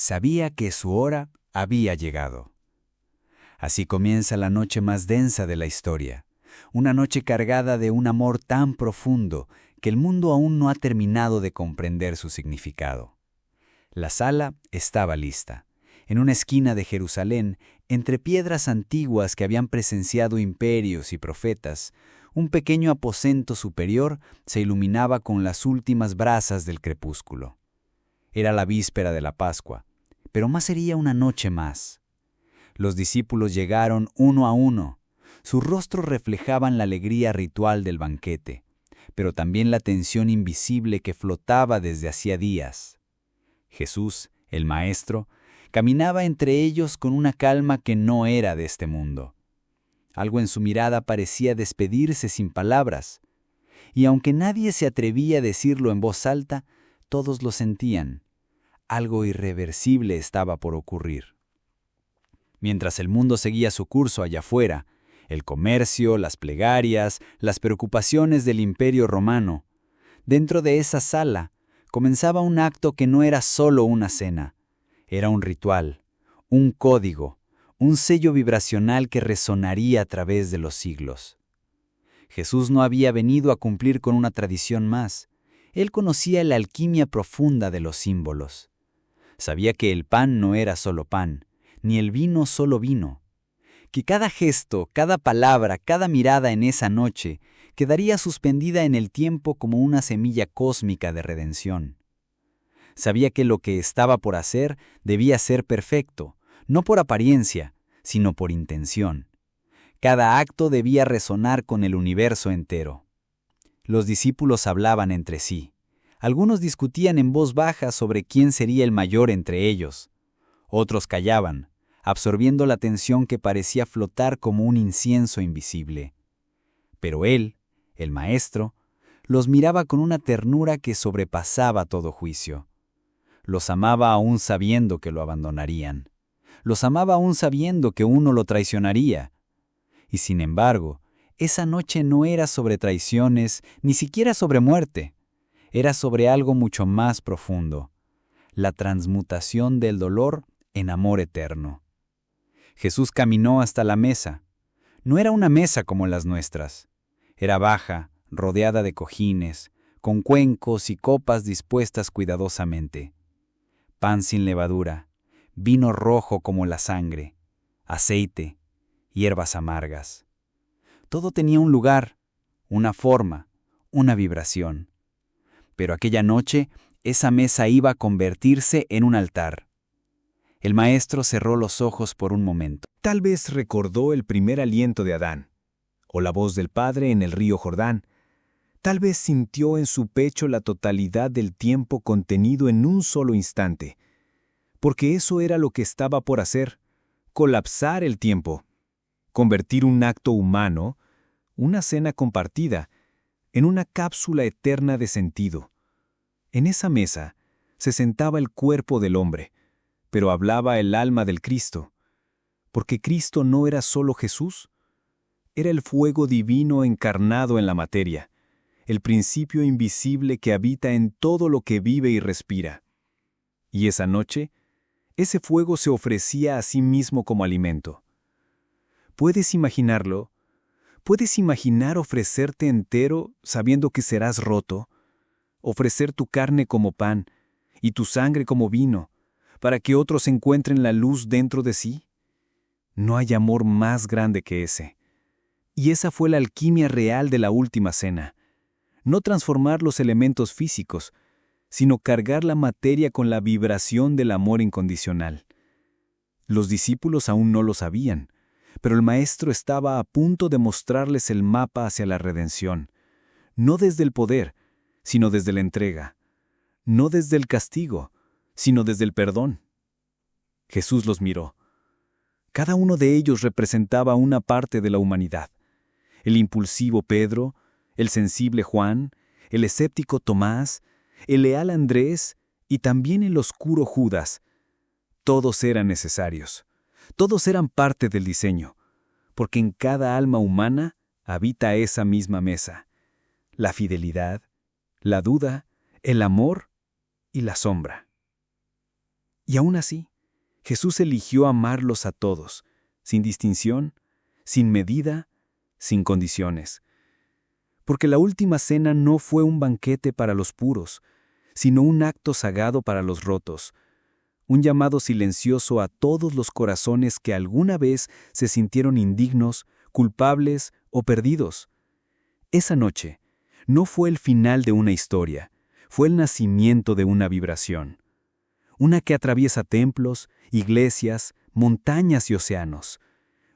Sabía que su hora había llegado. Así comienza la noche más densa de la historia, una noche cargada de un amor tan profundo que el mundo aún no ha terminado de comprender su significado. La sala estaba lista. En una esquina de Jerusalén, entre piedras antiguas que habían presenciado imperios y profetas, un pequeño aposento superior se iluminaba con las últimas brasas del crepúsculo. Era la víspera de la Pascua, pero más sería una noche más. Los discípulos llegaron uno a uno. Sus rostros reflejaban la alegría ritual del banquete, pero también la tensión invisible que flotaba desde hacía días. Jesús, el Maestro, caminaba entre ellos con una calma que no era de este mundo. Algo en su mirada parecía despedirse sin palabras, y aunque nadie se atrevía a decirlo en voz alta, todos lo sentían. Algo irreversible estaba por ocurrir. Mientras el mundo seguía su curso allá afuera, el comercio, las plegarias, las preocupaciones del Imperio Romano, dentro de esa sala comenzaba un acto que no era solo una cena, era un ritual, un código, un sello vibracional que resonaría a través de los siglos. Jesús no había venido a cumplir con una tradición más. Él conocía la alquimia profunda de los símbolos. Sabía que el pan no era solo pan, ni el vino solo vino. Que cada gesto, cada palabra, cada mirada en esa noche quedaría suspendida en el tiempo como una semilla cósmica de redención. Sabía que lo que estaba por hacer debía ser perfecto, no por apariencia, sino por intención. Cada acto debía resonar con el universo entero. Los discípulos hablaban entre sí. Algunos discutían en voz baja sobre quién sería el mayor entre ellos. Otros callaban, absorbiendo la tensión que parecía flotar como un incienso invisible. Pero él, el Maestro, los miraba con una ternura que sobrepasaba todo juicio. Los amaba aún sabiendo que lo abandonarían. Los amaba aún sabiendo que uno lo traicionaría. Y sin embargo, esa noche no era sobre traiciones, ni siquiera sobre muerte. Era sobre algo mucho más profundo, la transmutación del dolor en amor eterno. Jesús caminó hasta la mesa. No era una mesa como las nuestras. Era baja, rodeada de cojines, con cuencos y copas dispuestas cuidadosamente. Pan sin levadura, vino rojo como la sangre, aceite, hierbas amargas. Todo tenía un lugar, una forma, una vibración. Pero aquella noche, esa mesa iba a convertirse en un altar. El Maestro cerró los ojos por un momento. Tal vez recordó el primer aliento de Adán, o la voz del Padre en el río Jordán. Tal vez sintió en su pecho la totalidad del tiempo contenido en un solo instante, porque eso era lo que estaba por hacer, colapsar el tiempo, convertir un acto humano, una cena compartida, en una cápsula eterna de sentido. En esa mesa se sentaba el cuerpo del hombre, pero hablaba el alma del Cristo, porque Cristo no era solo Jesús, era el fuego divino encarnado en la materia, el principio invisible que habita en todo lo que vive y respira. Y esa noche, ese fuego se ofrecía a sí mismo como alimento. ¿Puedes imaginarlo? ¿Puedes imaginar ofrecerte entero sabiendo que serás roto? Ofrecer tu carne como pan y tu sangre como vino, para que otros encuentren la luz dentro de sí? No hay amor más grande que ese. Y esa fue la alquimia real de la última cena. No transformar los elementos físicos, sino cargar la materia con la vibración del amor incondicional. Los discípulos aún no lo sabían, pero el Maestro estaba a punto de mostrarles el mapa hacia la redención, no desde el poder, sino desde la entrega, no desde el castigo, sino desde el perdón. Jesús los miró. Cada uno de ellos representaba una parte de la humanidad. El impulsivo Pedro, el sensible Juan, el escéptico Tomás, el leal Andrés y también el oscuro Judas. Todos eran necesarios. Todos eran parte del diseño, porque en cada alma humana habita esa misma mesa: la fidelidad, la duda, el amor y la sombra. Y aún así, Jesús eligió amarlos a todos, sin distinción, sin medida, sin condiciones. Porque la última cena no fue un banquete para los puros, sino un acto sagrado para los rotos, un llamado silencioso a todos los corazones que alguna vez se sintieron indignos, culpables o perdidos. Esa noche no fue el final de una historia, fue el nacimiento de una vibración, una que atraviesa templos, iglesias, montañas y océanos,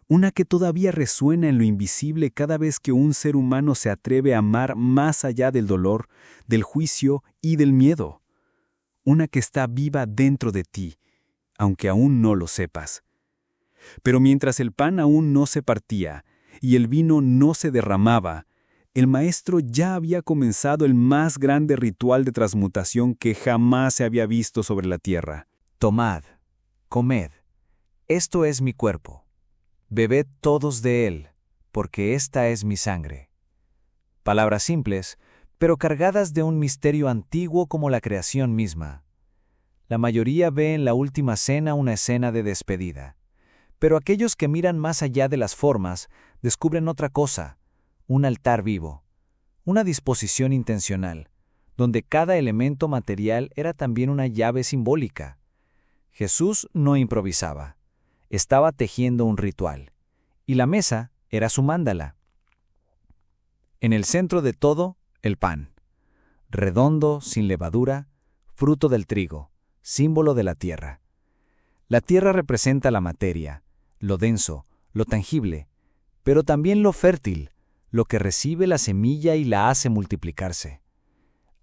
una que todavía resuena en lo invisible cada vez que un ser humano se atreve a amar más allá del dolor, del juicio y del miedo, una que está viva dentro de ti, aunque aún no lo sepas. Pero mientras el pan aún no se partía y el vino no se derramaba, el Maestro ya había comenzado el más grande ritual de transmutación que jamás se había visto sobre la tierra. Tomad, comed, esto es mi cuerpo. Bebed todos de él, porque esta es mi sangre. Palabras simples, pero cargadas de un misterio antiguo como la creación misma. La mayoría ve en la última cena una escena de despedida, pero aquellos que miran más allá de las formas descubren otra cosa, un altar vivo, una disposición intencional, donde cada elemento material era también una llave simbólica. Jesús no improvisaba, estaba tejiendo un ritual, y la mesa era su mándala. En el centro de todo, el pan, redondo, sin levadura, fruto del trigo, símbolo de la tierra. La tierra representa la materia, lo denso, lo tangible, pero también lo fértil, lo que recibe la semilla y la hace multiplicarse.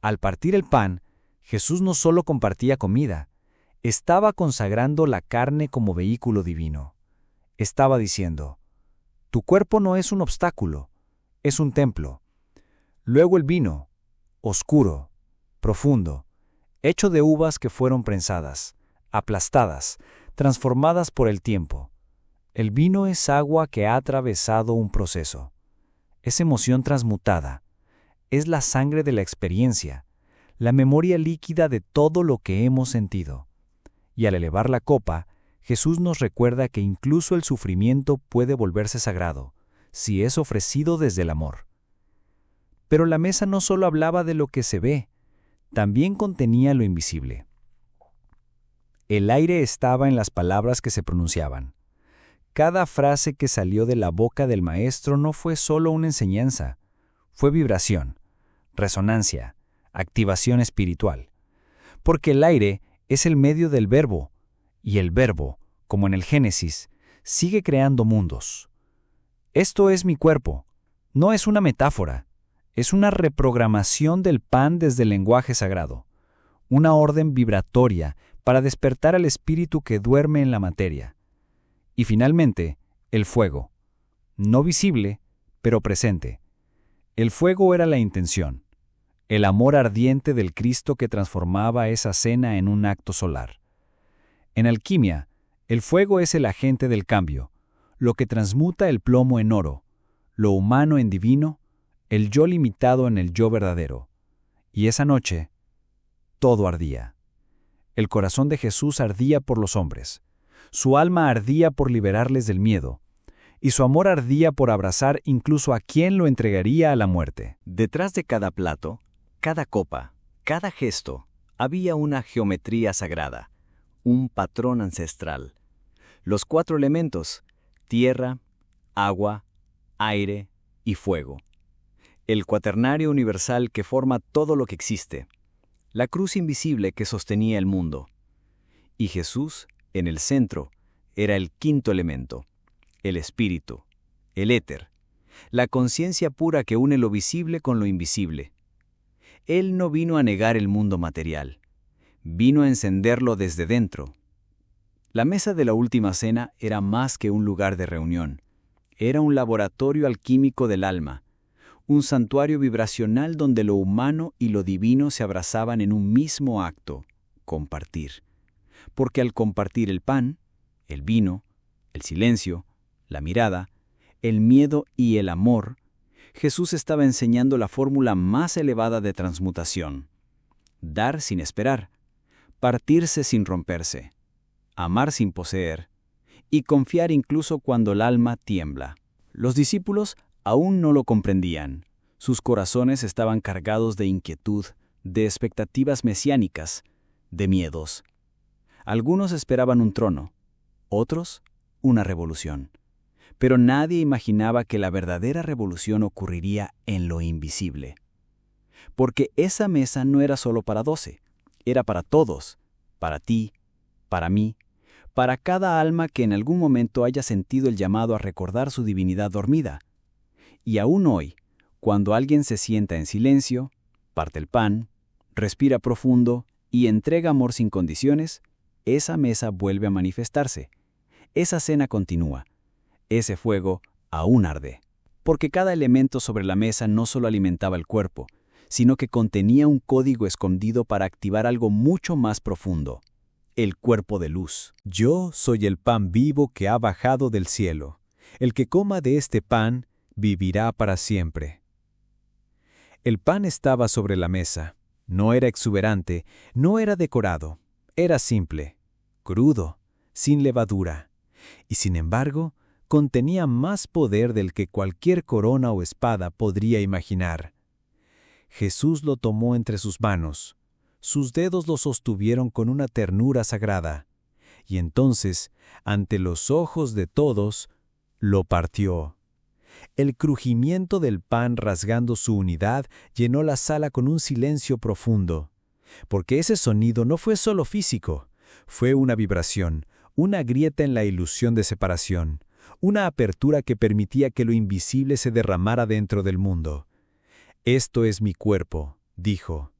Al partir el pan, Jesús no solo compartía comida, estaba consagrando la carne como vehículo divino. Estaba diciendo, tu cuerpo no es un obstáculo, es un templo. Luego el vino, oscuro, profundo, hecho de uvas que fueron prensadas, aplastadas, transformadas por el tiempo. El vino es agua que ha atravesado un proceso. Es emoción transmutada. Es la sangre de la experiencia, la memoria líquida de todo lo que hemos sentido. Y al elevar la copa, Jesús nos recuerda que incluso el sufrimiento puede volverse sagrado, si es ofrecido desde el amor. Pero la mesa no solo hablaba de lo que se ve, también contenía lo invisible. El aire estaba en las palabras que se pronunciaban. Cada frase que salió de la boca del Maestro no fue solo una enseñanza, fue vibración, resonancia, activación espiritual. Porque el aire es el medio del verbo, y el verbo, como en el Génesis, sigue creando mundos. Esto es mi cuerpo, no es una metáfora, es una reprogramación del pan desde el lenguaje sagrado, una orden vibratoria para despertar al espíritu que duerme en la materia. Y finalmente, el fuego, no visible, pero presente. El fuego era la intención, el amor ardiente del Cristo que transformaba esa cena en un acto solar. En alquimia, el fuego es el agente del cambio, lo que transmuta el plomo en oro, lo humano en divino, el yo limitado en el yo verdadero. Y esa noche, todo ardía. El corazón de Jesús ardía por los hombres. Su alma ardía por liberarles del miedo, y su amor ardía por abrazar incluso a quien lo entregaría a la muerte. Detrás de cada plato, cada copa, cada gesto, había una geometría sagrada, un patrón ancestral. Los 4 elementos: tierra, agua, aire y fuego. El cuaternario universal que forma todo lo que existe. La cruz invisible que sostenía el mundo. Y Jesús, en el centro, era el 5.º elemento, el espíritu, el éter, la conciencia pura que une lo visible con lo invisible. Él no vino a negar el mundo material, vino a encenderlo desde dentro. La mesa de la última cena era más que un lugar de reunión, era un laboratorio alquímico del alma, un santuario vibracional donde lo humano y lo divino se abrazaban en un mismo acto, compartir. Porque al compartir el pan, el vino, el silencio, la mirada, el miedo y el amor, Jesús estaba enseñando la fórmula más elevada de transmutación. Dar sin esperar, partirse sin romperse, amar sin poseer y confiar incluso cuando el alma tiembla. Los discípulos aún no lo comprendían. Sus corazones estaban cargados de inquietud, de expectativas mesiánicas, de miedos. Algunos esperaban un trono, otros una revolución. Pero nadie imaginaba que la verdadera revolución ocurriría en lo invisible. Porque esa mesa no era solo para 12, era para todos, para ti, para mí, para cada alma que en algún momento haya sentido el llamado a recordar su divinidad dormida. Y aún hoy, cuando alguien se sienta en silencio, parte el pan, respira profundo y entrega amor sin condiciones, esa mesa vuelve a manifestarse. Esa cena continúa. Ese fuego aún arde. Porque cada elemento sobre la mesa no solo alimentaba el cuerpo, sino que contenía un código escondido para activar algo mucho más profundo. El cuerpo de luz. Yo soy el pan vivo que ha bajado del cielo. El que coma de este pan vivirá para siempre. El pan estaba sobre la mesa. No era exuberante, no era decorado. Era simple, crudo, sin levadura. Y sin embargo, contenía más poder del que cualquier corona o espada podría imaginar. Jesús lo tomó entre sus manos. Sus dedos lo sostuvieron con una ternura sagrada. Y entonces, ante los ojos de todos, lo partió. El crujimiento del pan rasgando su unidad llenó la sala con un silencio profundo. Porque ese sonido no fue solo físico, fue una vibración, una grieta en la ilusión de separación, una apertura que permitía que lo invisible se derramara dentro del mundo. «Esto es mi cuerpo», dijo.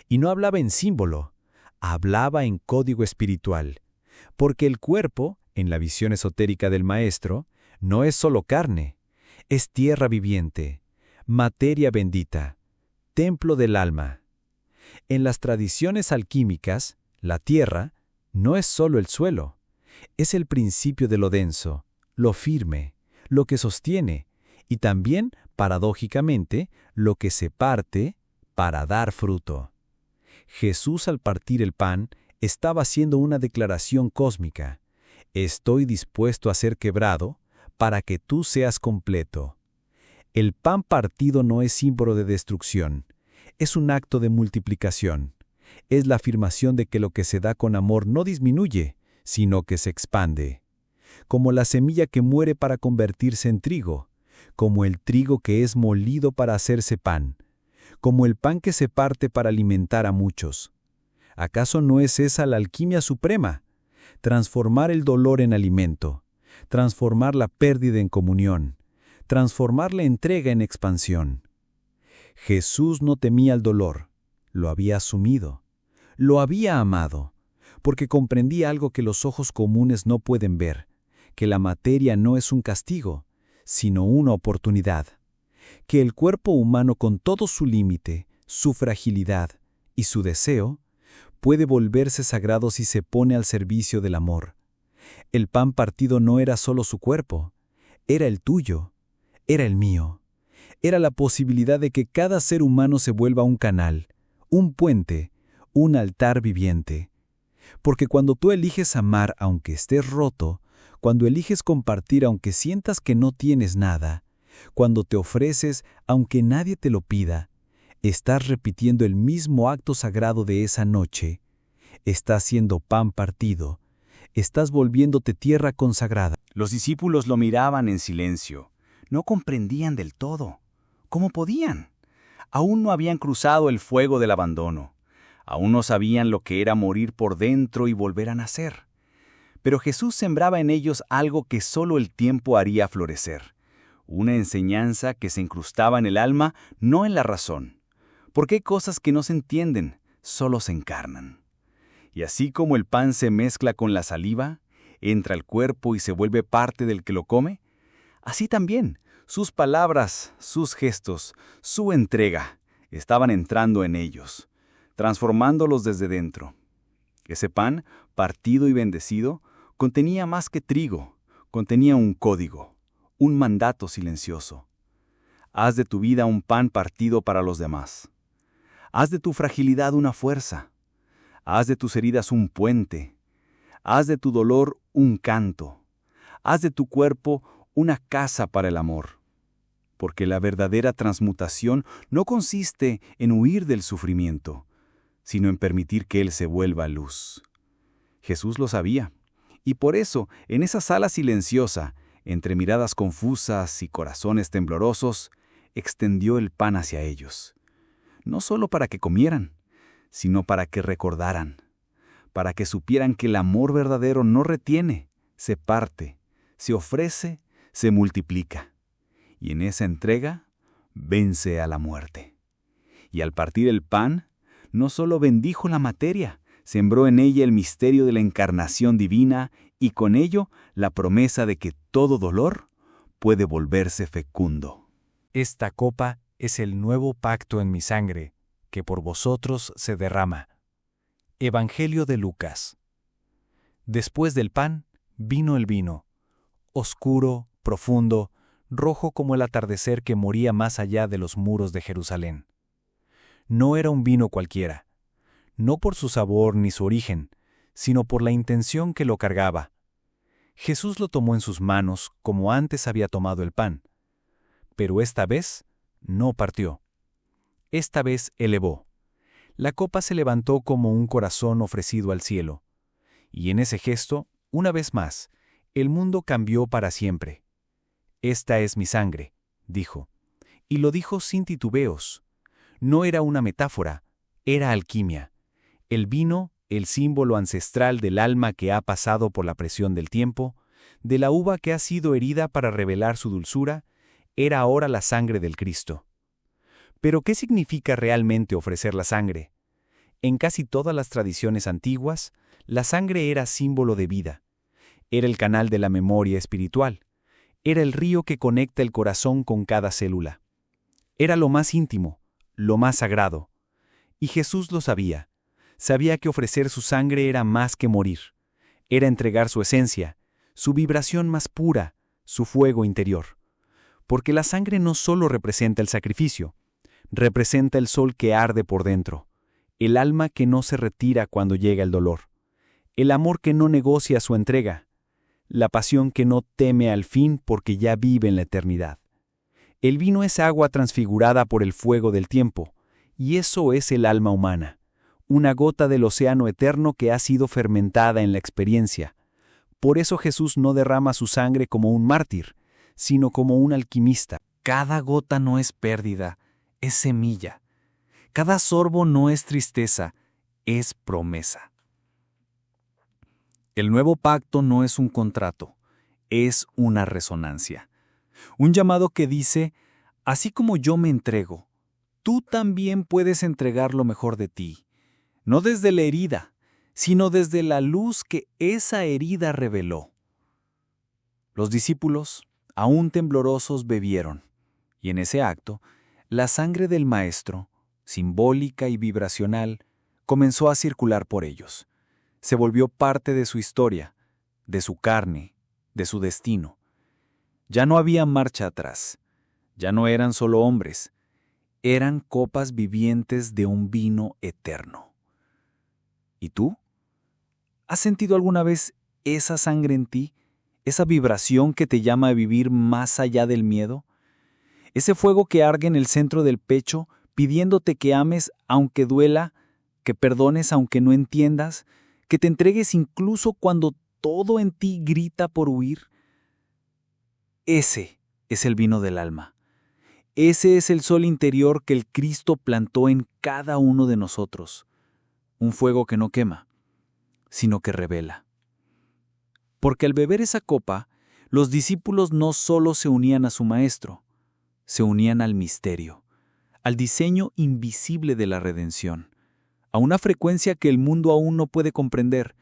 Y no hablaba en símbolo, hablaba en código espiritual. Porque el cuerpo, en la visión esotérica del Maestro, no es solo carne, es tierra viviente, materia bendita, templo del alma. En las tradiciones alquímicas, la tierra no es solo el suelo, es el principio de lo denso, lo firme, lo que sostiene, y también, paradójicamente, lo que se parte para dar fruto. Jesús, al partir el pan, estaba haciendo una declaración cósmica. Estoy dispuesto a ser quebrado para que tú seas completo. El pan partido no es símbolo de destrucción, es un acto de multiplicación. Es la afirmación de que lo que se da con amor no disminuye, sino que se expande. Como la semilla que muere para convertirse en trigo, como el trigo que es molido para hacerse pan, como el pan que se parte para alimentar a muchos. ¿Acaso no es esa la alquimia suprema? Transformar el dolor en alimento, transformar la pérdida en comunión, transformar la entrega en expansión. Jesús no temía el dolor, lo había asumido, lo había amado, porque comprendía algo que los ojos comunes no pueden ver, que la materia no es un castigo, sino una oportunidad, que el cuerpo humano con todo su límite, su fragilidad y su deseo, puede volverse sagrado si se pone al servicio del amor. El pan partido no era solo su cuerpo, era el tuyo, era el mío. Era la posibilidad de que cada ser humano se vuelva un canal, un puente, un altar viviente. Porque cuando tú eliges amar aunque estés roto, cuando eliges compartir aunque sientas que no tienes nada, cuando te ofreces aunque nadie te lo pida, estás repitiendo el mismo acto sagrado de esa noche. Estás siendo pan partido, estás volviéndote tierra consagrada. Los discípulos lo miraban en silencio. No comprendían del todo. ¿Cómo podían? Aún no habían cruzado el fuego del abandono. Aún no sabían lo que era morir por dentro y volver a nacer. Pero Jesús sembraba en ellos algo que solo el tiempo haría florecer. Una enseñanza que se incrustaba en el alma, no en la razón. Porque hay cosas que no se entienden, solo se encarnan. Y así como el pan se mezcla con la saliva, entra al cuerpo y se vuelve parte del que lo come, así también sus palabras, sus gestos, su entrega estaban entrando en ellos, transformándolos desde dentro. Ese pan, partido y bendecido, contenía más que trigo, contenía un código, un mandato silencioso. Haz de tu vida un pan partido para los demás. Haz de tu fragilidad una fuerza. Haz de tus heridas un puente. Haz de tu dolor un canto. Haz de tu cuerpo una casa para el amor. Porque la verdadera transmutación no consiste en huir del sufrimiento, sino en permitir que él se vuelva luz. Jesús lo sabía, y por eso, en esa sala silenciosa, entre miradas confusas y corazones temblorosos, extendió el pan hacia ellos. No solo para que comieran, sino para que recordaran, para que supieran que el amor verdadero no retiene, se parte, se ofrece, se multiplica. Y en esa entrega, vence a la muerte. Y al partir el pan, no solo bendijo la materia, sembró en ella el misterio de la encarnación divina y con ello la promesa de que todo dolor puede volverse fecundo. Esta copa es el nuevo pacto en mi sangre, que por vosotros se derrama. Evangelio de Lucas. Después del pan, vino el vino, oscuro, profundo, rojo como el atardecer que moría más allá de los muros de Jerusalén. No era un vino cualquiera, no por su sabor ni su origen, sino por la intención que lo cargaba. Jesús lo tomó en sus manos como antes había tomado el pan, pero esta vez no partió. Esta vez elevó. La copa se levantó como un corazón ofrecido al cielo, y en ese gesto, una vez más, el mundo cambió para siempre. Esta es mi sangre, dijo, y lo dijo sin titubeos. No era una metáfora, era alquimia. El vino, el símbolo ancestral del alma que ha pasado por la presión del tiempo, de la uva que ha sido herida para revelar su dulzura, era ahora la sangre del Cristo. Pero ¿qué significa realmente ofrecer la sangre? En casi todas las tradiciones antiguas, la sangre era símbolo de vida. Era el canal de la memoria espiritual. Era el río que conecta el corazón con cada célula. Era lo más íntimo, lo más sagrado. Y Jesús lo sabía. Sabía que ofrecer su sangre era más que morir. Era entregar su esencia, su vibración más pura, su fuego interior. Porque la sangre no solo representa el sacrificio, representa el sol que arde por dentro, el alma que no se retira cuando llega el dolor, el amor que no negocia su entrega, la pasión que no teme al fin porque ya vive en la eternidad. El vino es agua transfigurada por el fuego del tiempo, y eso es el alma humana, una gota del océano eterno que ha sido fermentada en la experiencia. Por eso Jesús no derrama su sangre como un mártir, sino como un alquimista. Cada gota no es pérdida, es semilla. Cada sorbo no es tristeza, es promesa. El nuevo pacto no es un contrato, es una resonancia. Un llamado que dice, así como yo me entrego, tú también puedes entregar lo mejor de ti. No desde la herida, sino desde la luz que esa herida reveló. Los discípulos, aún temblorosos, bebieron, y en ese acto, la sangre del Maestro, simbólica y vibracional, comenzó a circular por ellos. Se volvió parte de su historia, de su carne, de su destino. Ya no había marcha atrás. Ya no eran solo hombres. Eran copas vivientes de un vino eterno. ¿Y tú? ¿Has sentido alguna vez esa sangre en ti? ¿Esa vibración que te llama a vivir más allá del miedo? Ese fuego que arde en el centro del pecho, pidiéndote que ames aunque duela, que perdones aunque no entiendas, que te entregues incluso cuando todo en ti grita por huir. Ese es el vino del alma. Ese es el sol interior que el Cristo plantó en cada uno de nosotros. Un fuego que no quema, sino que revela. Porque al beber esa copa, los discípulos no solo se unían a su Maestro, se unían al misterio, al diseño invisible de la redención, a una frecuencia que el mundo aún no puede comprender,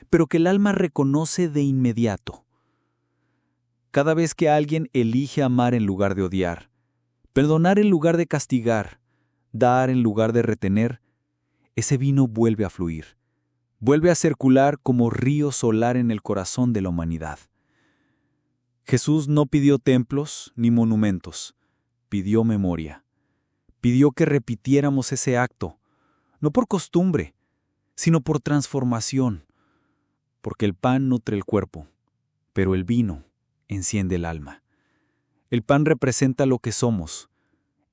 pero que el alma reconoce de inmediato. Cada vez que alguien elige amar en lugar de odiar, perdonar en lugar de castigar, dar en lugar de retener, ese vino vuelve a fluir, vuelve a circular como río solar en el corazón de la humanidad. Jesús no pidió templos ni monumentos, pidió memoria. Pidió que repitiéramos ese acto, no por costumbre, sino por transformación, porque el pan nutre el cuerpo, pero el vino enciende el alma. El pan representa lo que somos.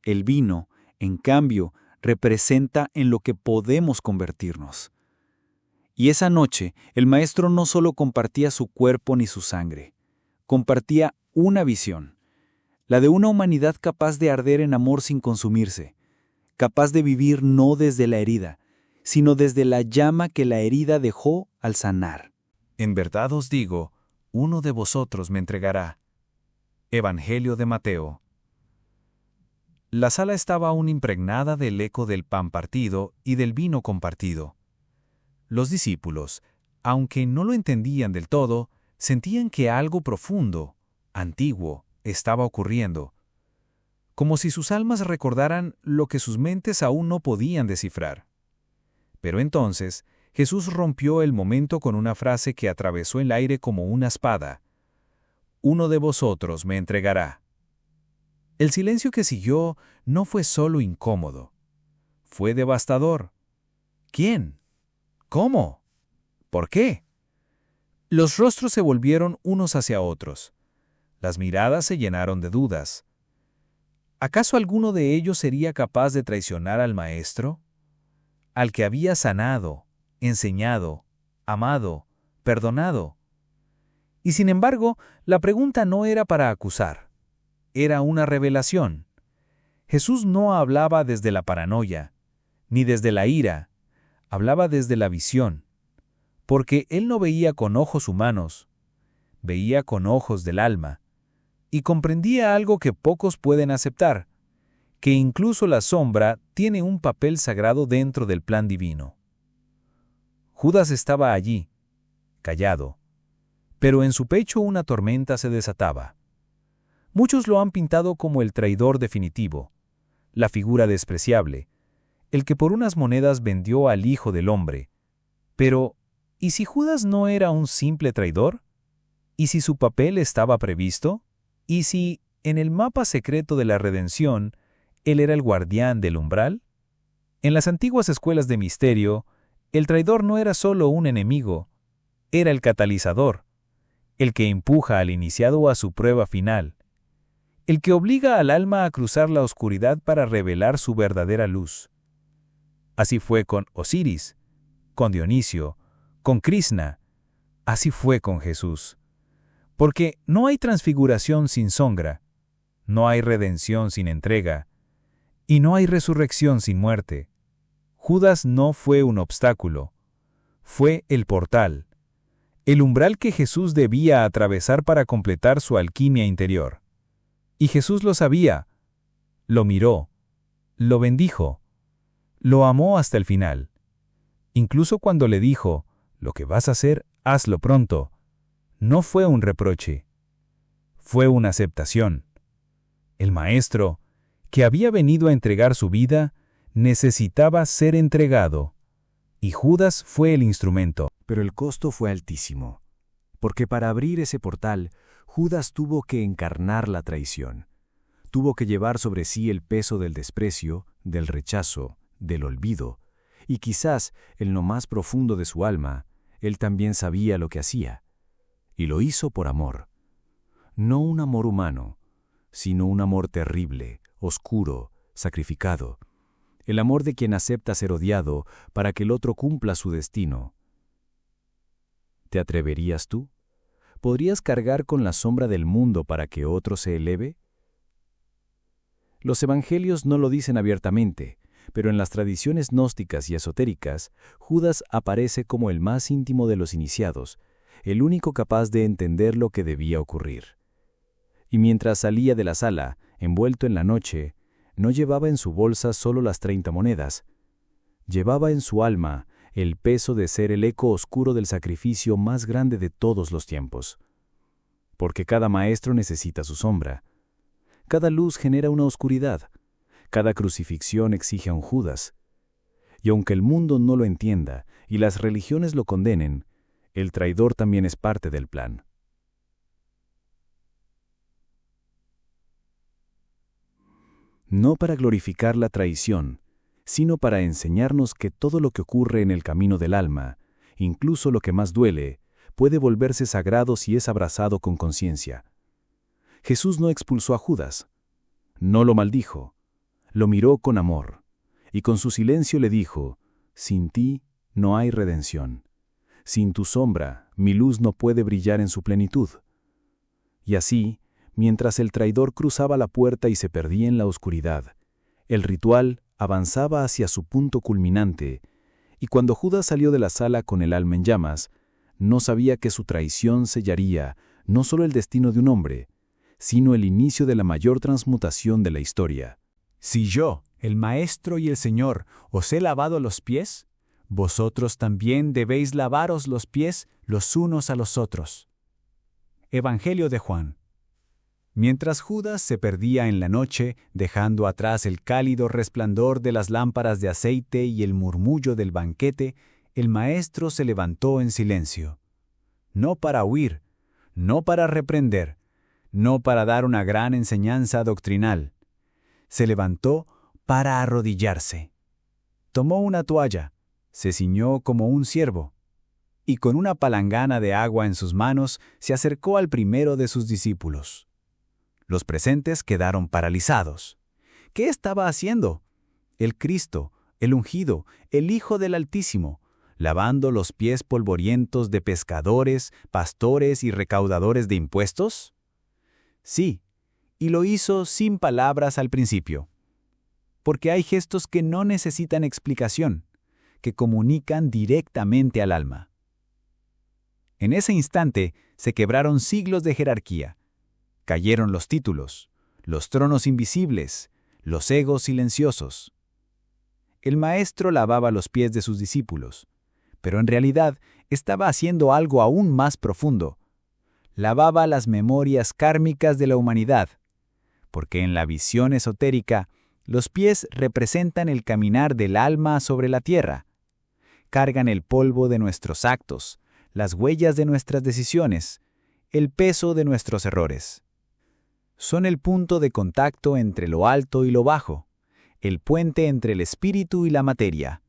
El vino, en cambio, representa en lo que podemos convertirnos. Y esa noche, el Maestro no solo compartía su cuerpo ni su sangre, compartía una visión, la de una humanidad capaz de arder en amor sin consumirse, capaz de vivir no desde la herida, sino desde la llama que la herida dejó al sanar. En verdad os digo, uno de vosotros me entregará. Evangelio de Mateo. La sala estaba aún impregnada del eco del pan partido y del vino compartido. Los discípulos, aunque no lo entendían del todo, sentían que algo profundo, antiguo, estaba ocurriendo, como si sus almas recordaran lo que sus mentes aún no podían descifrar. Pero entonces, Jesús rompió el momento con una frase que atravesó el aire como una espada. Uno de vosotros me entregará. El silencio que siguió no fue solo incómodo, fue devastador. ¿Quién? ¿Cómo? ¿Por qué? Los rostros se volvieron unos hacia otros. Las miradas se llenaron de dudas. ¿Acaso alguno de ellos sería capaz de traicionar al Maestro? Al que había sanado, enseñado, amado, perdonado. Y sin embargo, la pregunta no era para acusar. Era una revelación. Jesús no hablaba desde la paranoia, ni desde la ira. Hablaba desde la visión. Porque Él no veía con ojos humanos, veía con ojos del alma. Y comprendía algo que pocos pueden aceptar, que incluso la sombra tiene un papel sagrado dentro del plan divino. Judas estaba allí, callado, pero en su pecho una tormenta se desataba. Muchos lo han pintado como el traidor definitivo, la figura despreciable, el que por unas monedas vendió al Hijo del Hombre. Pero, ¿y si Judas no era un simple traidor? ¿Y si su papel estaba previsto? ¿Y si, en el mapa secreto de la redención, él era el guardián del umbral? En las antiguas escuelas de misterio, el traidor no era solo un enemigo, era el catalizador, el que empuja al iniciado a su prueba final, el que obliga al alma a cruzar la oscuridad para revelar su verdadera luz. Así fue con Osiris, con Dionisio, con Krishna, así fue con Jesús. Porque no hay transfiguración sin sombra, no hay redención sin entrega, y no hay resurrección sin muerte. Judas no fue un obstáculo, fue el portal, el umbral que Jesús debía atravesar para completar su alquimia interior. Y Jesús lo sabía, lo miró, lo bendijo, lo amó hasta el final. Incluso cuando le dijo, lo que vas a hacer, hazlo pronto. No fue un reproche, fue una aceptación. El Maestro, que había venido a entregar su vida, necesitaba ser entregado, y Judas fue el instrumento. Pero el costo fue altísimo, porque para abrir ese portal, Judas tuvo que encarnar la traición. Tuvo que llevar sobre sí el peso del desprecio, del rechazo, del olvido, y quizás, en lo más profundo de su alma, él también sabía lo que hacía. Y lo hizo por amor. No un amor humano, sino un amor terrible, oscuro, sacrificado. El amor de quien acepta ser odiado para que el otro cumpla su destino. ¿Te atreverías tú? ¿Podrías cargar con la sombra del mundo para que otro se eleve? Los evangelios no lo dicen abiertamente, pero en las tradiciones gnósticas y esotéricas, Judas aparece como el más íntimo de los iniciados, el único capaz de entender lo que debía ocurrir. Y mientras salía de la sala, envuelto en la noche, no llevaba en su bolsa solo las 30 monedas. Llevaba en su alma el peso de ser el eco oscuro del sacrificio más grande de todos los tiempos. Porque cada maestro necesita su sombra. Cada luz genera una oscuridad. Cada crucifixión exige a un Judas. Y aunque el mundo no lo entienda y las religiones lo condenen, el traidor también es parte del plan. No para glorificar la traición, sino para enseñarnos que todo lo que ocurre en el camino del alma, incluso lo que más duele, puede volverse sagrado si es abrazado con conciencia. Jesús no expulsó a Judas, no lo maldijo, lo miró con amor, y con su silencio le dijo: sin ti no hay redención. Sin tu sombra, mi luz no puede brillar en su plenitud. Y así, mientras el traidor cruzaba la puerta y se perdía en la oscuridad, el ritual avanzaba hacia su punto culminante, y cuando Judas salió de la sala con el alma en llamas, no sabía que su traición sellaría no solo el destino de un hombre, sino el inicio de la mayor transmutación de la historia. Si yo, el Maestro y el Señor, os he lavado los pies, vosotros también debéis lavaros los pies los unos a los otros. Evangelio de Juan. Mientras Judas se perdía en la noche, dejando atrás el cálido resplandor de las lámparas de aceite y el murmullo del banquete, el Maestro se levantó en silencio. No para huir, no para reprender, no para dar una gran enseñanza doctrinal. Se levantó para arrodillarse. Tomó una toalla, se ciñó como un ciervo, y con una palangana de agua en sus manos se acercó al primero de sus discípulos. Los presentes quedaron paralizados. ¿Qué estaba haciendo? El Cristo, el ungido, el Hijo del Altísimo, lavando los pies polvorientos de pescadores, pastores y recaudadores de impuestos? Sí, y lo hizo sin palabras al principio. Porque hay gestos que no necesitan explicación, que comunican directamente al alma. En ese instante se quebraron siglos de jerarquía. Cayeron los títulos, los tronos invisibles, los egos silenciosos. El Maestro lavaba los pies de sus discípulos, pero en realidad estaba haciendo algo aún más profundo. Lavaba las memorias kármicas de la humanidad, porque en la visión esotérica, los pies representan el caminar del alma sobre la tierra. Cargan el polvo de nuestros actos, las huellas de nuestras decisiones, el peso de nuestros errores. Son el punto de contacto entre lo alto y lo bajo, el puente entre el espíritu y la materia.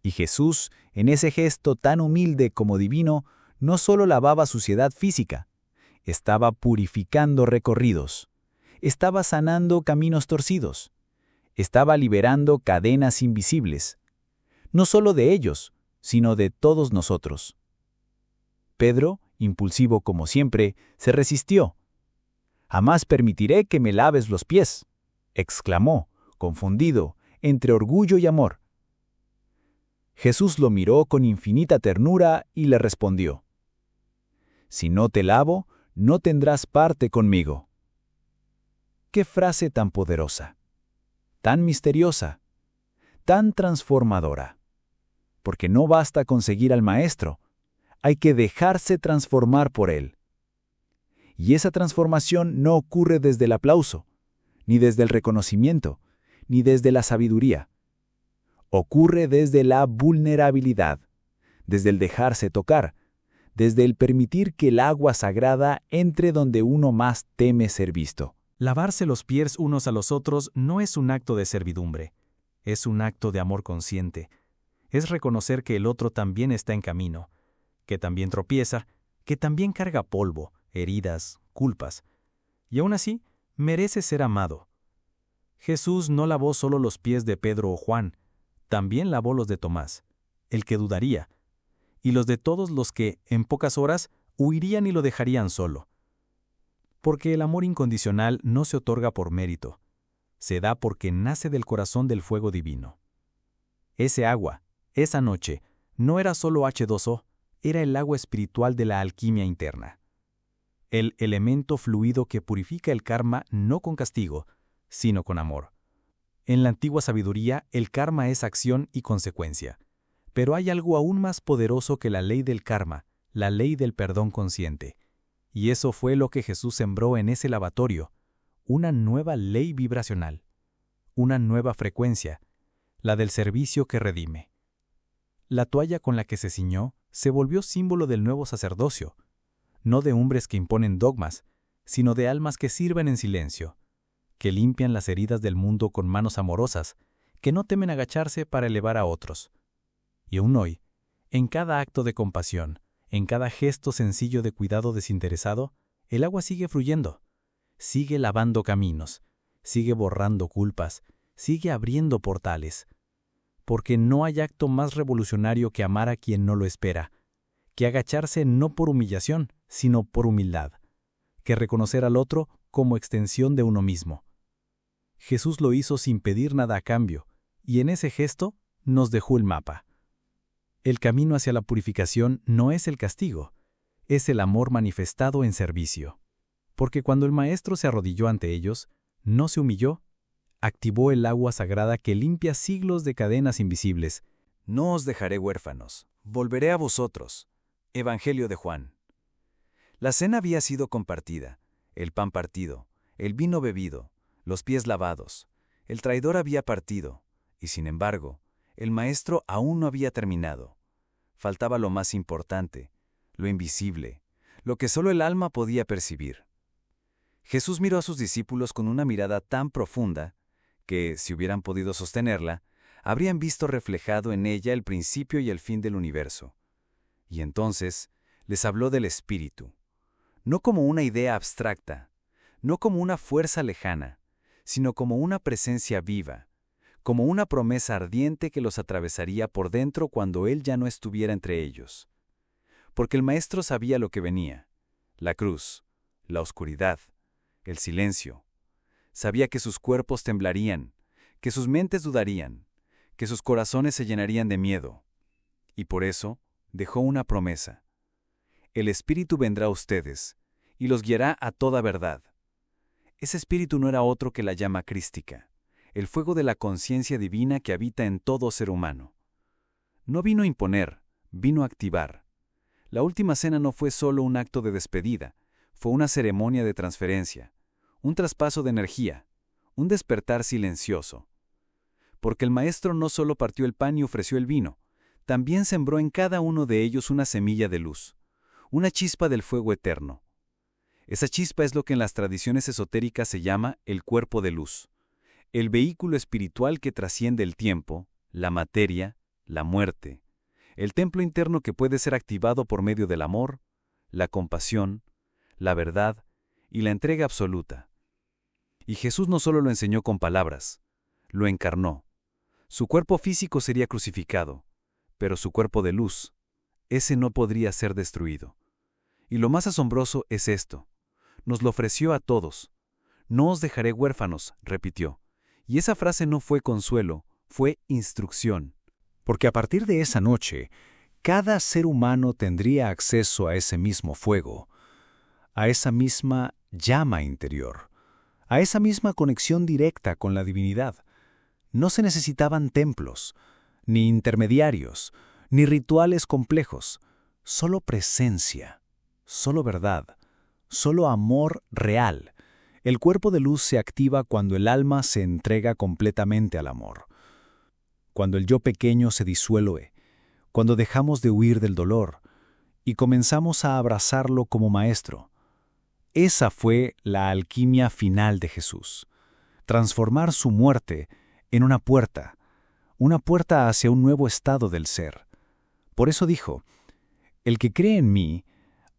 Y Jesús, en ese gesto tan humilde como divino, no solo lavaba suciedad física, estaba purificando recorridos, estaba sanando caminos torcidos, estaba liberando cadenas invisibles, no solo de ellos, sino de todos nosotros. Pedro, impulsivo como siempre, se resistió. «Jamás permitiré que me laves los pies», exclamó, confundido, entre orgullo y amor. Jesús lo miró con infinita ternura y le respondió: «Si no te lavo, no tendrás parte conmigo». ¡Qué frase tan poderosa! Tan misteriosa, tan transformadora. Porque no basta con seguir al Maestro, hay que dejarse transformar por Él. Y esa transformación no ocurre desde el aplauso, ni desde el reconocimiento, ni desde la sabiduría. Ocurre desde la vulnerabilidad, desde el dejarse tocar, desde el permitir que el agua sagrada entre donde uno más teme ser visto. Lavarse los pies unos a los otros no es un acto de servidumbre, es un acto de amor consciente. Es reconocer que el otro también está en camino, que también tropieza, que también carga polvo, heridas, culpas, y aún así merece ser amado. Jesús no lavó solo los pies de Pedro o Juan, también lavó los de Tomás, el que dudaría, y los de todos los que, en pocas horas, huirían y lo dejarían solo. Porque el amor incondicional no se otorga por mérito, se da porque nace del corazón del fuego divino. Ese agua, esa noche, no era solo H2O, era el agua espiritual de la alquimia interna. El elemento fluido que purifica el karma no con castigo, sino con amor. En la antigua sabiduría, el karma es acción y consecuencia. Pero hay algo aún más poderoso que la ley del karma, la ley del perdón consciente. Y eso fue lo que Jesús sembró en ese lavatorio, una nueva ley vibracional, una nueva frecuencia, la del servicio que redime. La toalla con la que se ciñó se volvió símbolo del nuevo sacerdocio, no de hombres que imponen dogmas, sino de almas que sirven en silencio, que limpian las heridas del mundo con manos amorosas, que no temen agacharse para elevar a otros. Y aún hoy, en cada acto de compasión, En cada gesto sencillo de cuidado desinteresado, el agua sigue fluyendo, sigue lavando caminos, sigue borrando culpas, sigue abriendo portales. Porque no hay acto más revolucionario que amar a quien no lo espera, que agacharse no por humillación, sino por humildad, que reconocer al otro como extensión de uno mismo. Jesús lo hizo sin pedir nada a cambio, y en ese gesto nos dejó el mapa. El camino hacia la purificación no es el castigo, es el amor manifestado en servicio. Porque cuando el Maestro se arrodilló ante ellos, no se humilló, activó el agua sagrada que limpia siglos de cadenas invisibles. No os dejaré huérfanos, volveré a vosotros. Evangelio de Juan. La cena había sido compartida, el pan partido, el vino bebido, los pies lavados, el traidor había partido, y sin embargo, el Maestro aún no había terminado. Faltaba lo más importante, lo invisible, lo que solo el alma podía percibir. Jesús miró a sus discípulos con una mirada tan profunda que, si hubieran podido sostenerla, habrían visto reflejado en ella el principio y el fin del universo. Y entonces les habló del Espíritu, no como una idea abstracta, no como una fuerza lejana, sino como una presencia viva, como una promesa ardiente que los atravesaría por dentro cuando Él ya no estuviera entre ellos. Porque el Maestro sabía lo que venía, la cruz, la oscuridad, el silencio. Sabía que sus cuerpos temblarían, que sus mentes dudarían, que sus corazones se llenarían de miedo. Y por eso dejó una promesa. El Espíritu vendrá a ustedes y los guiará a toda verdad. Ese Espíritu no era otro que la llama crística, el fuego de la conciencia divina que habita en todo ser humano. No vino a imponer, vino a activar. La última cena no fue solo un acto de despedida, fue una ceremonia de transferencia, un traspaso de energía, un despertar silencioso. Porque el Maestro no solo partió el pan y ofreció el vino, también sembró en cada uno de ellos una semilla de luz, una chispa del fuego eterno. Esa chispa es lo que en las tradiciones esotéricas se llama el cuerpo de luz, el vehículo espiritual que trasciende el tiempo, la materia, la muerte, el templo interno que puede ser activado por medio del amor, la compasión, la verdad y la entrega absoluta. Y Jesús no solo lo enseñó con palabras, lo encarnó. Su cuerpo físico sería crucificado, pero su cuerpo de luz, ese no podría ser destruido. Y lo más asombroso es esto. Nos lo ofreció a todos. No os dejaré huérfanos, repitió. Y esa frase no fue consuelo, fue instrucción. Porque a partir de esa noche, cada ser humano tendría acceso a ese mismo fuego, a esa misma llama interior, a esa misma conexión directa con la divinidad. No se necesitaban templos, ni intermediarios, ni rituales complejos, solo presencia, solo verdad, solo amor real. El cuerpo de luz se activa cuando el alma se entrega completamente al amor. Cuando el yo pequeño se disuelve, cuando dejamos de huir del dolor y comenzamos a abrazarlo como maestro. Esa fue la alquimia final de Jesús. Transformar su muerte en una puerta hacia un nuevo estado del ser. Por eso dijo, el que cree en mí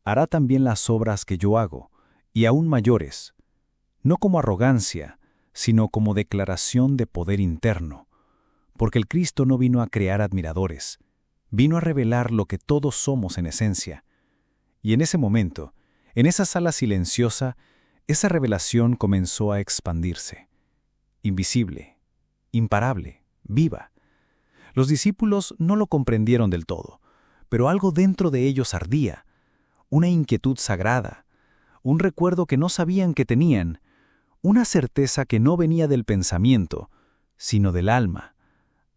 hará también las obras que yo hago, y aún mayores, no como arrogancia, sino como declaración de poder interno. Porque el Cristo no vino a crear admiradores, vino a revelar lo que todos somos en esencia. Y en ese momento, en esa sala silenciosa, esa revelación comenzó a expandirse. Invisible, imparable, viva. Los discípulos no lo comprendieron del todo, pero algo dentro de ellos ardía, una inquietud sagrada, un recuerdo que no sabían que tenían, una certeza que no venía del pensamiento, sino del alma.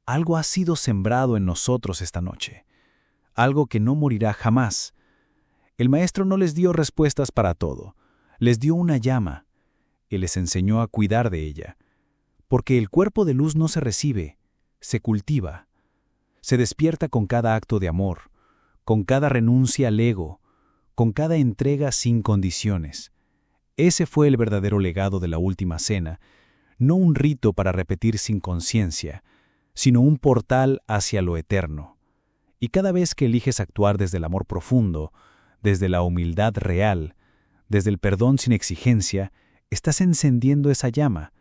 Algo ha sido sembrado en nosotros esta noche, algo que no morirá jamás. El Maestro no les dio respuestas para todo, les dio una llama, y les enseñó a cuidar de ella, porque el cuerpo de luz no se recibe, se cultiva, se despierta con cada acto de amor, con cada renuncia al ego, con cada entrega sin condiciones. Ese fue el verdadero legado de la última cena, no un rito para repetir sin conciencia, sino un portal hacia lo eterno. Y cada vez que eliges actuar desde el amor profundo, desde la humildad real, desde el perdón sin exigencia, estás encendiendo esa llama,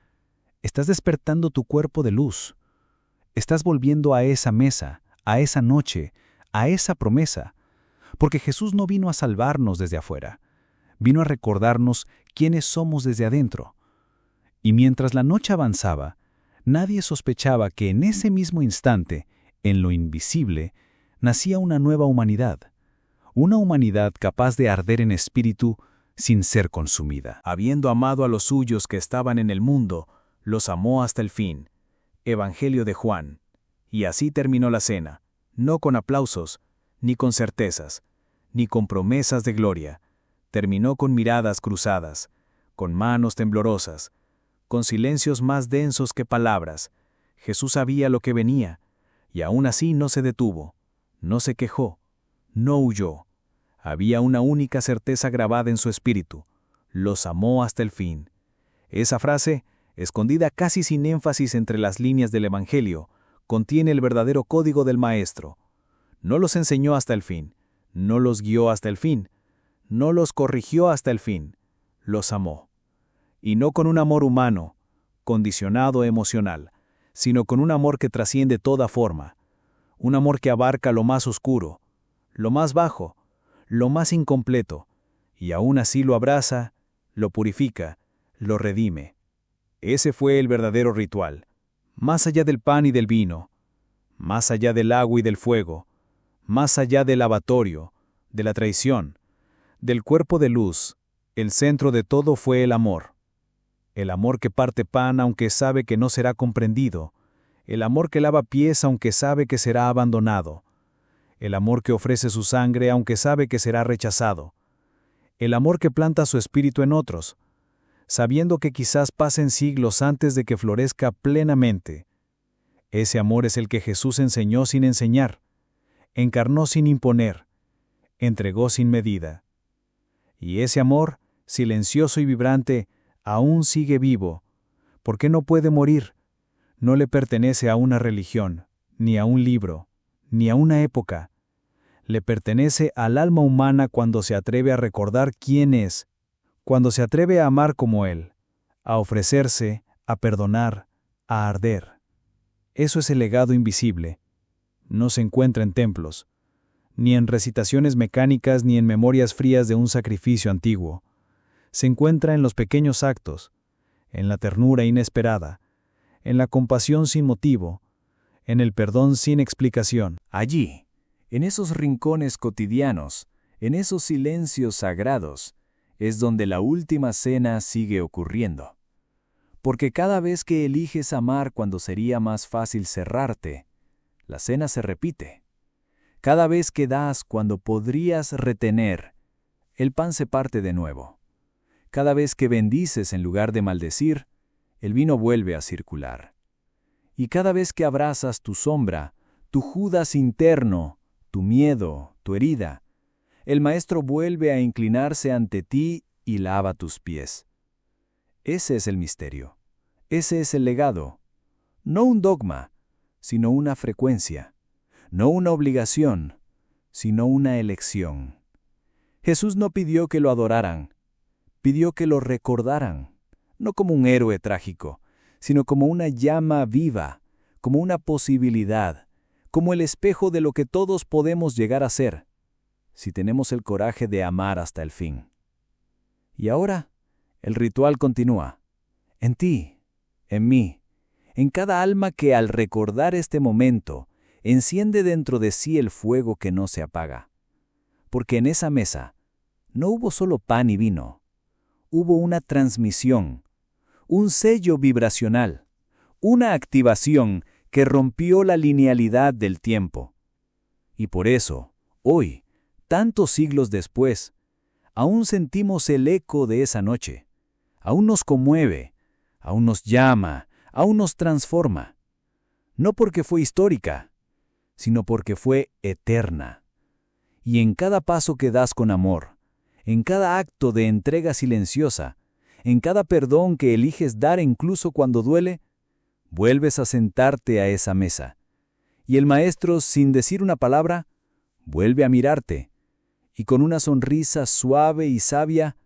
estás despertando tu cuerpo de luz, estás volviendo a esa mesa, a esa noche, a esa promesa, porque Jesús no vino a salvarnos desde afuera, vino a recordarnos quiénes somos desde adentro. Y mientras la noche avanzaba, nadie sospechaba que en ese mismo instante, en lo invisible, nacía una nueva humanidad, una humanidad capaz de arder en espíritu sin ser consumida. Habiendo amado a los suyos que estaban en el mundo, los amó hasta el fin. Evangelio de Juan. Y así terminó la cena, no con aplausos, ni con certezas, ni con promesas de gloria. Terminó con miradas cruzadas, con manos temblorosas, con silencios más densos que palabras. Jesús sabía lo que venía, y aún así no se detuvo, no se quejó, no huyó. Había una única certeza grabada en su espíritu: los amó hasta el fin. Esa frase, escondida casi sin énfasis entre las líneas del Evangelio, contiene el verdadero código del Maestro. No los enseñó hasta el fin, no los guió hasta el fin, no los corrigió hasta el fin, los amó. Y no con un amor humano, condicionado emocional, sino con un amor que trasciende toda forma, un amor que abarca lo más oscuro, lo más bajo, lo más incompleto, y aún así lo abraza, lo purifica, lo redime. Ese fue el verdadero ritual, más allá del pan y del vino, más allá del agua y del fuego, más allá del lavatorio, de la traición, del cuerpo de luz. El centro de todo fue el amor que parte pan aunque sabe que no será comprendido, el amor que lava pies aunque sabe que será abandonado, el amor que ofrece su sangre aunque sabe que será rechazado, el amor que planta su espíritu en otros, sabiendo que quizás pasen siglos antes de que florezca plenamente. Ese amor es el que Jesús enseñó sin enseñar, encarnó sin imponer, entregó sin medida. Y ese amor, silencioso y vibrante, aún sigue vivo, porque no puede morir, no le pertenece a una religión, ni a un libro, ni a una época. Le pertenece al alma humana cuando se atreve a recordar quién es, cuando se atreve a amar como Él, a ofrecerse, a perdonar, a arder. Eso es el legado invisible. No se encuentra en templos, ni en recitaciones mecánicas ni en memorias frías de un sacrificio antiguo. Se encuentra en los pequeños actos, en la ternura inesperada, en la compasión sin motivo, en el perdón sin explicación. Allí, en esos rincones cotidianos, en esos silencios sagrados, es donde la última cena sigue ocurriendo. Porque cada vez que eliges amar cuando sería más fácil cerrarte, la cena se repite. Cada vez que das cuando podrías retener, el pan se parte de nuevo. Cada vez que bendices en lugar de maldecir, el vino vuelve a circular. Y cada vez que abrazas tu sombra, tu Judas interno, tu miedo, tu herida, el Maestro vuelve a inclinarse ante ti y lava tus pies. Ese es el misterio. Ese es el legado. No un dogma, sino una frecuencia. No una obligación, sino una elección. Jesús no pidió que lo adoraran, pidió que lo recordaran, no como un héroe trágico, sino como una llama viva, como una posibilidad, como el espejo de lo que todos podemos llegar a ser, si tenemos el coraje de amar hasta el fin. Y ahora, el ritual continúa, en ti, en mí, en cada alma que al recordar este momento, enciende dentro de sí el fuego que no se apaga. Porque en esa mesa no hubo solo pan y vino, hubo una transmisión, un sello vibracional, una activación que rompió la linealidad del tiempo. Y por eso, hoy, tantos siglos después, aún sentimos el eco de esa noche, aún nos conmueve, aún nos llama, aún nos transforma. No porque fue histórica, sino porque fue eterna. Y en cada paso que das con amor, en cada acto de entrega silenciosa, en cada perdón que eliges dar incluso cuando duele, vuelves a sentarte a esa mesa. Y el Maestro, sin decir una palabra, vuelve a mirarte, y con una sonrisa suave y sabia,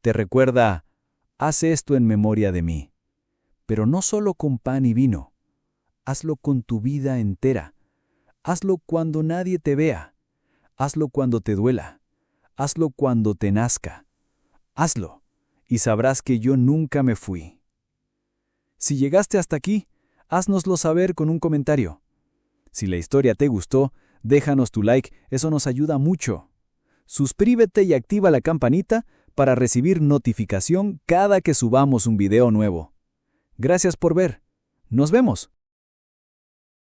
te recuerda, haz esto en memoria de mí. Pero no solo con pan y vino, hazlo con tu vida entera. Hazlo cuando nadie te vea. Hazlo cuando te duela. Hazlo cuando te nazca. Hazlo, y sabrás que yo nunca me fui. Si llegaste hasta aquí, háznoslo saber con un comentario. Si la historia te gustó, déjanos tu like, eso nos ayuda mucho. Suscríbete y activa la campanita para recibir notificación cada que subamos un video nuevo. Gracias por ver. Nos vemos.